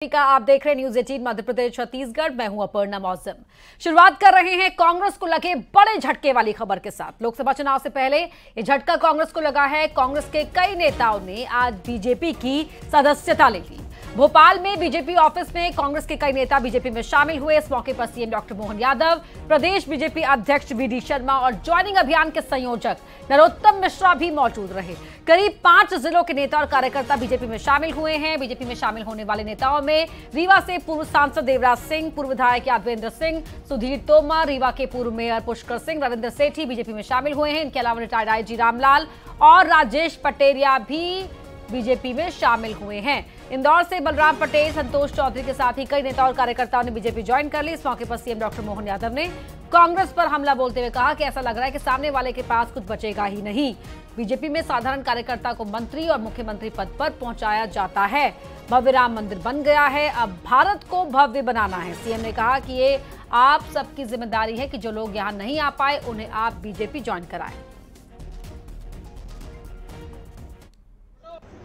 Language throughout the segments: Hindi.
का आप देख रहे हैं न्यूज 18 मध्य प्रदेश छत्तीसगढ़। मैं हूं अपर्णा मौसम। शुरुआत कर रहे हैं कांग्रेस को लगे बड़े झटके वाली खबर के साथ। लोकसभा चुनाव से पहले ये झटका कांग्रेस को लगा है। कांग्रेस के कई नेताओं ने आज बीजेपी की सदस्यता ले ली। भोपाल में बीजेपी ऑफिस में कांग्रेस के कई नेता बीजेपी में शामिल हुए। इस मौके पर सीएम डॉक्टर मोहन यादव, प्रदेश बीजेपी अध्यक्ष वीडी शर्मा और ज्वाइनिंग अभियान के संयोजक नरोत्तम मिश्रा भी मौजूद रहे। करीब 5 जिलों के नेता और कार्यकर्ता बीजेपी में शामिल हुए हैं। बीजेपी में शामिल होने वाले नेताओं में रीवा से पूर्व सांसद देवराज सिंह, पूर्व विधायक यादवेंद्र सिंह, सुधीर तोमर, रीवा के पूर्व मेयर पुष्कर सिंह, रविंद्र सेठी बीजेपी में शामिल हुए हैं। इनके अलावा रिटायर्ड आईजी रामलाल और राजेश पटेरिया भी बीजेपी में शामिल हुए हैं। इंदौर से बलराम पटेल, संतोष चौधरी के साथ ही कई नेता और कार्यकर्ताओं ने बीजेपी ज्वाइन कर ली। इस मौके पर सीएम डॉक्टर मोहन यादव ने कांग्रेस पर हमला बोलते हुए कहा कि ऐसा लग रहा है कि सामने वाले के पास कुछ बचेगा ही नहीं। बीजेपी में साधारण कार्यकर्ता को मंत्री और मुख्यमंत्री पद पर पहुंचाया जाता है। भव्य राम मंदिर बन गया है, अब भारत को भव्य बनाना है। सीएम ने कहा कि ये आप सबकी जिम्मेदारी है कि जो लोग यहाँ नहीं आ पाए उन्हें आप बीजेपी ज्वाइन कराएं।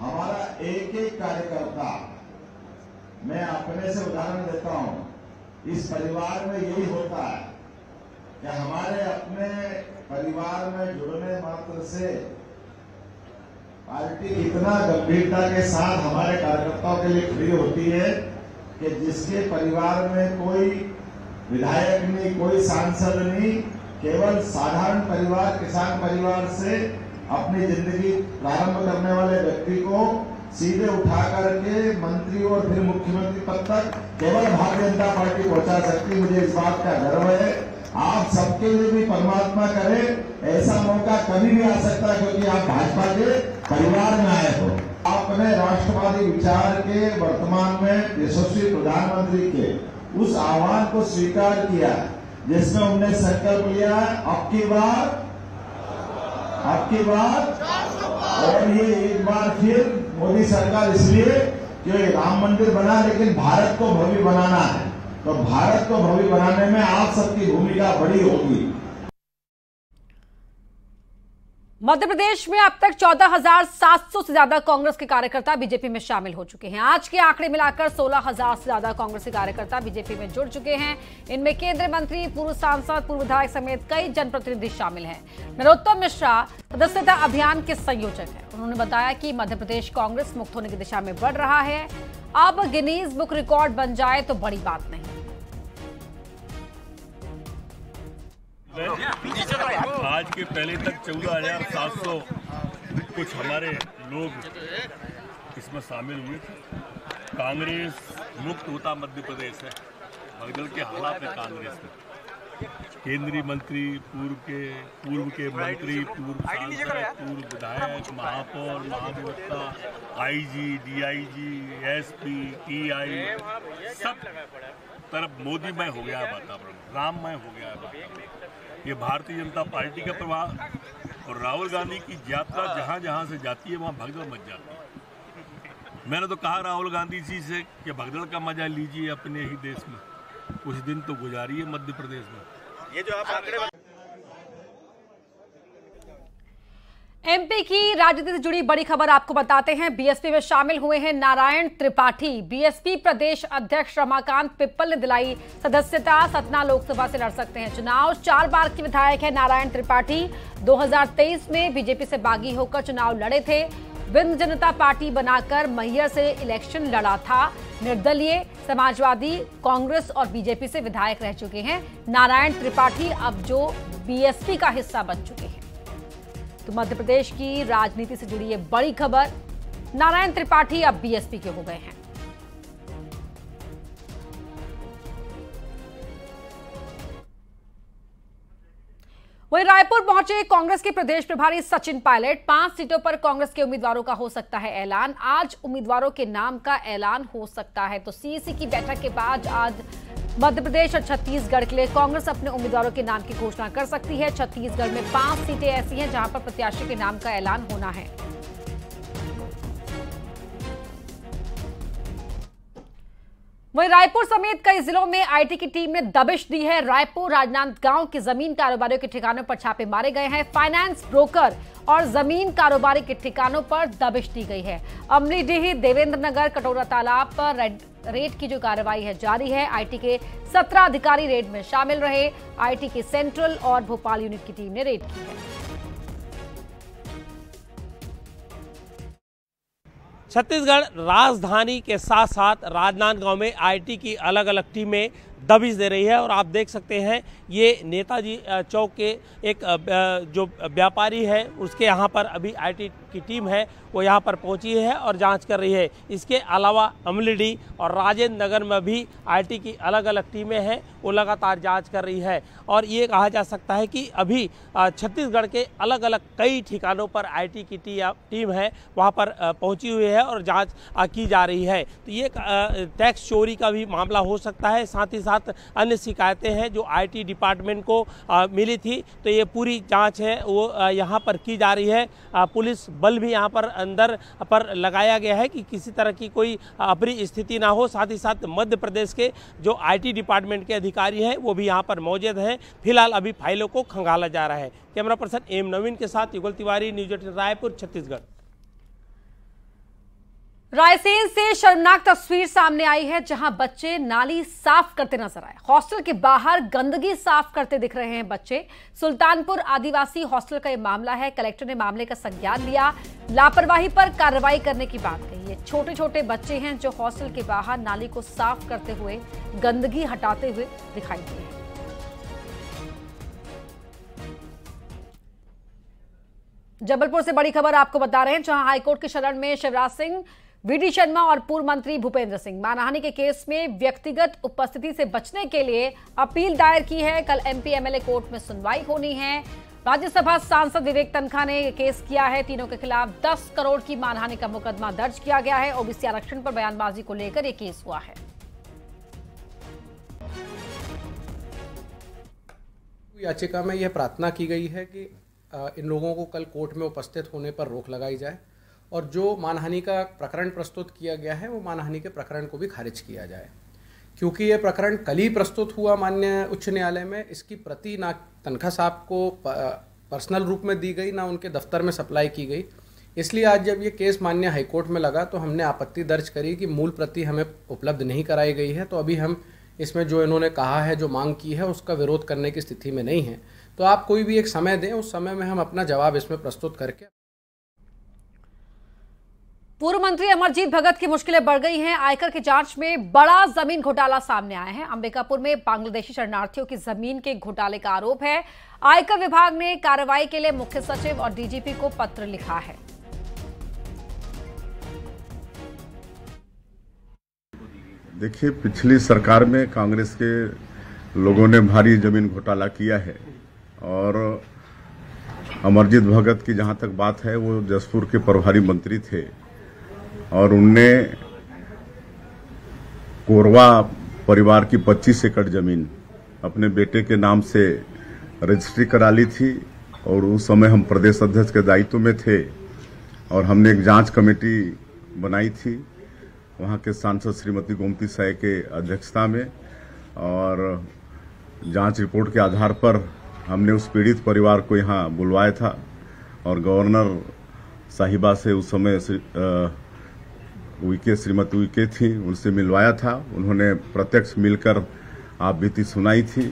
हमारा एक एक कार्यकर्ता, मैं अपने से उदाहरण देता हूं, इस परिवार में यही होता है कि हमारे अपने परिवार में जुड़ने मात्र से पार्टी इतना गंभीरता के साथ हमारे कार्यकर्ताओं के लिए खड़ी होती है कि जिसके परिवार में कोई विधायक नहीं, कोई सांसद नहीं, केवल साधारण परिवार, किसान परिवार से अपनी जिंदगी प्रारंभ करने वाले व्यक्ति को सीधे उठा करके मंत्री और फिर मुख्यमंत्री पद तक केवल भारतीय जनता पार्टी पहुंचा सकती। मुझे इस बात का गर्व है। आप सबके लिए भी परमात्मा करे ऐसा मौका कभी भी आ सकता है, क्योंकि आप भाजपा के परिवार में आए हो। आपने राष्ट्रवादी विचार के वर्तमान में यशस्वी प्रधानमंत्री के उस आह्वान को स्वीकार किया जिसमें उन्होंने संकल्प लिया आपकी बात और ये एक बार फिर मोदी सरकार, इसलिए कि राम मंदिर बना लेकिन भारत को भव्य बनाना है, तो भारत को भव्य बनाने में आप सबकी भूमिका बड़ी होगी। मध्य प्रदेश में अब तक 14,700 से ज्यादा कांग्रेस के कार्यकर्ता बीजेपी में शामिल हो चुके हैं। आज के आंकड़े मिलाकर 16,000 से ज्यादा कांग्रेस के कार्यकर्ता बीजेपी में जुड़ चुके हैं। इनमें केंद्रीय मंत्री, पूर्व सांसद, पूर्व विधायक समेत कई जनप्रतिनिधि शामिल हैं। नरोत्तम मिश्रा सदस्यता अभियान के संयोजक हैं। उन्होंने बताया कि मध्य प्रदेश कांग्रेस मुक्त होने की दिशा में बढ़ रहा है। अब गिनीज बुक रिकॉर्ड बन जाए तो बड़ी बात नहीं। आज के पहले तक 14,700 कुछ हमारे लोग इसमें शामिल हुए थे। कांग्रेस मुक्त होता मध्य प्रदेश है, बगल के हालात है कांग्रेस में। केंद्रीय मंत्री, पूर्व के मंत्री, पूर्व सांसद, पूर्व विधायक, महापौर, महाधिवक्ता, आईजी, डीआईजी, एसपी, टीआई, सब तरफ मोदीमय हो गया है वातावरण, राममय हो गया है वातावरण। ये भारतीय जनता पार्टी का प्रभाव और राहुल गांधी की यात्रा जहां जहां से जाती है वहां भगदड़ मच जाती है। मैंने तो कहा राहुल गांधी जी से कि भगदड़ का मजा लीजिए अपने ही देश में, कुछ दिन तो गुजारिए मध्य प्रदेश में। ये जो आप आंकड़े एमपी की राजनीति से जुड़ी बड़ी खबर आपको बताते हैं। बीएसपी में शामिल हुए हैं नारायण त्रिपाठी। बीएसपी प्रदेश अध्यक्ष रमाकांत पिप्पल ने दिलाई सदस्यता। सतना लोकसभा से लड़ सकते हैं चुनाव। 4 बार के विधायक है नारायण त्रिपाठी। 2023 में बीजेपी से बागी होकर चुनाव लड़े थे। विंध्य जनता पार्टी बनाकर मैहर से इलेक्शन लड़ा था। निर्दलीय, समाजवादी, कांग्रेस और बीजेपी से विधायक रह चुके हैं नारायण त्रिपाठी, अब जो बीएसपी का हिस्सा बन चुके हैं। तो मध्य प्रदेश की राजनीति से जुड़ी ये बड़ी खबर, नारायण त्रिपाठी अब बीएसपी के हो गए हैं। वहीं रायपुर पहुंचे कांग्रेस के प्रदेश प्रभारी सचिन पायलट। 5 सीटों पर कांग्रेस के उम्मीदवारों का हो सकता है ऐलान। आज उम्मीदवारों के नाम का ऐलान हो सकता है। तो सीईसी की बैठक के बाद आज मध्य प्रदेश और छत्तीसगढ़ के लिए कांग्रेस अपने उम्मीदवारों के नाम की घोषणा कर सकती है। छत्तीसगढ़ में 5 सीटें ऐसी हैं जहां पर प्रत्याशी के नाम का ऐलान होना है। वहीं रायपुर समेत कई जिलों में आईटी की टीम ने दबिश दी है। रायपुर राजनांदगांव के जमीन कारोबारियों के ठिकानों पर छापे मारे गए हैं। फाइनेंस ब्रोकर और जमीन कारोबारी के ठिकानों पर दबिश दी गई है। अमलीडीह, देवेंद्र नगर, कटोरा तालाब पर रेड की जो कार्रवाई है जारी है। आईटी के 17 अधिकारी रेड में शामिल रहे। आईटी की सेंट्रल और भोपाल यूनिट की टीम ने रेड की है। छत्तीसगढ़ राजधानी के साथ साथ राजनांदगांव में आईटी की अलग अलग टीमें दबिश दे रही है और आप देख सकते हैं ये नेताजी चौक के एक जो व्यापारी है उसके यहाँ पर अभी आईटी की टीम है वो यहाँ पर पहुँची है और जांच कर रही है। इसके अलावा अमलीडीह और राजेंद्र नगर में भी आईटी की अलग अलग टीमें हैं वो लगातार जांच कर रही है और ये कहा जा सकता है कि अभी छत्तीसगढ़ के अलग अलग कई ठिकानों पर आईटी की टीम है वहाँ पर पहुँची हुई है और जाँच की जा रही है। तो ये टैक्स चोरी का भी मामला हो सकता है, साथ ही साथ अन्य शिकायतें हैं जो आईटी डिपार्टमेंट को मिली थी। तो ये पूरी जांच है वो यहाँ पर की जा रही है। पुलिस बल भी यहाँ पर अंदर पर लगाया गया है कि किसी तरह की कोई अप्रिय स्थिति ना हो। साथ ही साथ मध्य प्रदेश के जो आईटी डिपार्टमेंट के अधिकारी हैं वो भी यहाँ पर मौजूद हैं। फिलहाल अभी फाइलों को खंगाला जा रहा है। कैमरा पर्सन एम नवीन के साथ युगल तिवारी, न्यूज 18 रायपुर, छत्तीसगढ़। रायसेन से शर्मनाक तस्वीर सामने आई है जहां बच्चे नाली साफ करते नजर आए। हॉस्टल के बाहर गंदगी साफ करते दिख रहे हैं बच्चे। सुल्तानपुर आदिवासी हॉस्टल का यह मामला है। कलेक्टर ने मामले का संज्ञान लिया, लापरवाही पर कार्रवाई करने की बात कही है। छोटे छोटे बच्चे हैं जो हॉस्टल के बाहर नाली को साफ करते हुए गंदगी हटाते हुए दिखाई दिए। जबलपुर से बड़ी खबर आपको बता रहे हैं जहां हाईकोर्ट की शरण में शिवराज सिंह, वीडी शर्मा और पूर्व मंत्री भूपेंद्र सिंह मानहानि के केस में व्यक्तिगत उपस्थिति से बचने के लिए अपील दायर की है। कल एमपी एमएलए कोर्ट में सुनवाई होनी है। राज्यसभा सांसद विवेक तनखा ने केस किया है। तीनों के खिलाफ 10 करोड़ की मानहानि का मुकदमा दर्ज किया गया है। ओबीसी आरक्षण पर बयानबाजी को लेकर यह केस हुआ है। याचिका में यह प्रार्थना की गई है कि इन लोगों को कल कोर्ट में उपस्थित होने पर रोक लगाई जाए और जो मानहानि का प्रकरण प्रस्तुत किया गया है वो मानहानि के प्रकरण को भी खारिज किया जाए। क्योंकि ये प्रकरण कल ही प्रस्तुत हुआ माननीय उच्च न्यायालय में, इसकी प्रति ना तनखा साहब को पर्सनल रूप में दी गई ना उनके दफ्तर में सप्लाई की गई। इसलिए आज जब ये केस माननीय हाईकोर्ट में लगा तो हमने आपत्ति दर्ज करी कि मूल प्रति हमें उपलब्ध नहीं कराई गई है। तो अभी हम इसमें जो इन्होंने कहा है, जो मांग की है, उसका विरोध करने की स्थिति में नहीं है। तो आप कोई भी एक समय दें, उस समय में हम अपना जवाब इसमें प्रस्तुत करके। पूर्व मंत्री अमरजीत भगत की मुश्किलें बढ़ गई हैं। आयकर की जांच में बड़ा जमीन घोटाला सामने आया है। अंबिकापुर में बांग्लादेशी शरणार्थियों की जमीन के घोटाले का आरोप है। आयकर विभाग ने कार्रवाई के लिए मुख्य सचिव और डीजीपी को पत्र लिखा है। देखिए, पिछली सरकार में कांग्रेस के लोगों ने भारी जमीन घोटाला किया है और अमरजीत भगत की जहां तक बात है वो जसपुर के प्रभारी मंत्री थे और उनने कोरवा परिवार की 25 एकड़ जमीन अपने बेटे के नाम से रजिस्ट्री करा ली थी और उस समय हम प्रदेश अध्यक्ष के दायित्व में थे और हमने एक जांच कमेटी बनाई थी वहां के सांसद श्रीमती गोमती साय के अध्यक्षता में और जांच रिपोर्ट के आधार पर हमने उस पीड़ित परिवार को यहाँ बुलवाया था और गवर्नर साहिबा से उस समय उइके श्रीमती उइके थी, उनसे मिलवाया था। उन्होंने प्रत्यक्ष मिलकर आप बीती सुनाई थी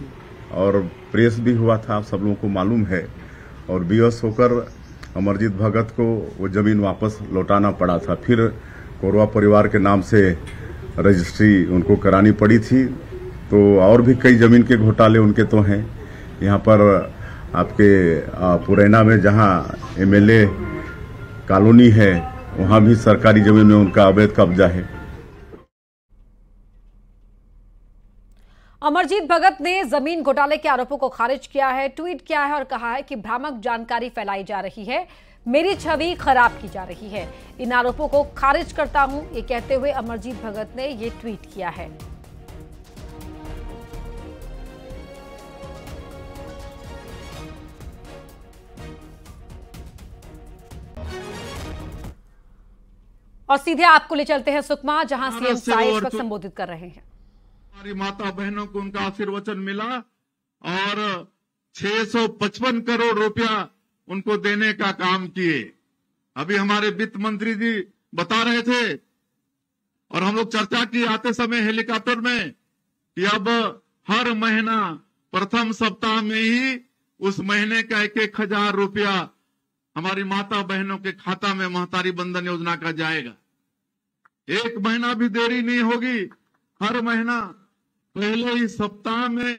और प्रेस भी हुआ था, आप सब लोगों को मालूम है। और बेबस होकर अमरजीत भगत को वो जमीन वापस लौटाना पड़ा था। फिर कोरवा परिवार के नाम से रजिस्ट्री उनको करानी पड़ी थी। तो और भी कई जमीन के घोटाले उनके तो हैं। यहाँ पर आपके पुरैना में जहाँ एमएलए कॉलोनी है वहाँ भी सरकारी जमीन में उनका अवैध कब्जा है। अमरजीत भगत ने जमीन घोटाले के आरोपों को खारिज किया है, ट्वीट किया है और कहा है कि भ्रामक जानकारी फैलाई जा रही है, मेरी छवि खराब की जा रही है। इन आरोपों को खारिज करता हूं, ये कहते हुए अमरजीत भगत ने ये ट्वीट किया है। और सीधे आपको ले चलते हैं सुकमा, जहां सीएम साय इस वक्त संबोधित कर रहे हैं। हमारी माता बहनों को उनका आशीर्वचन मिला और 655 करोड़ रुपया उनको देने का काम किए। अभी हमारे वित्त मंत्री जी बता रहे थे और हम लोग चर्चा की आते समय हेलीकॉप्टर में कि अब हर महीना प्रथम सप्ताह में ही उस महीने का 1,000 रुपया हमारी माता बहनों के खाता में महतारी बंधन योजना का जाएगा। एक महीना भी देरी नहीं होगी, हर महीना पहले ही सप्ताह में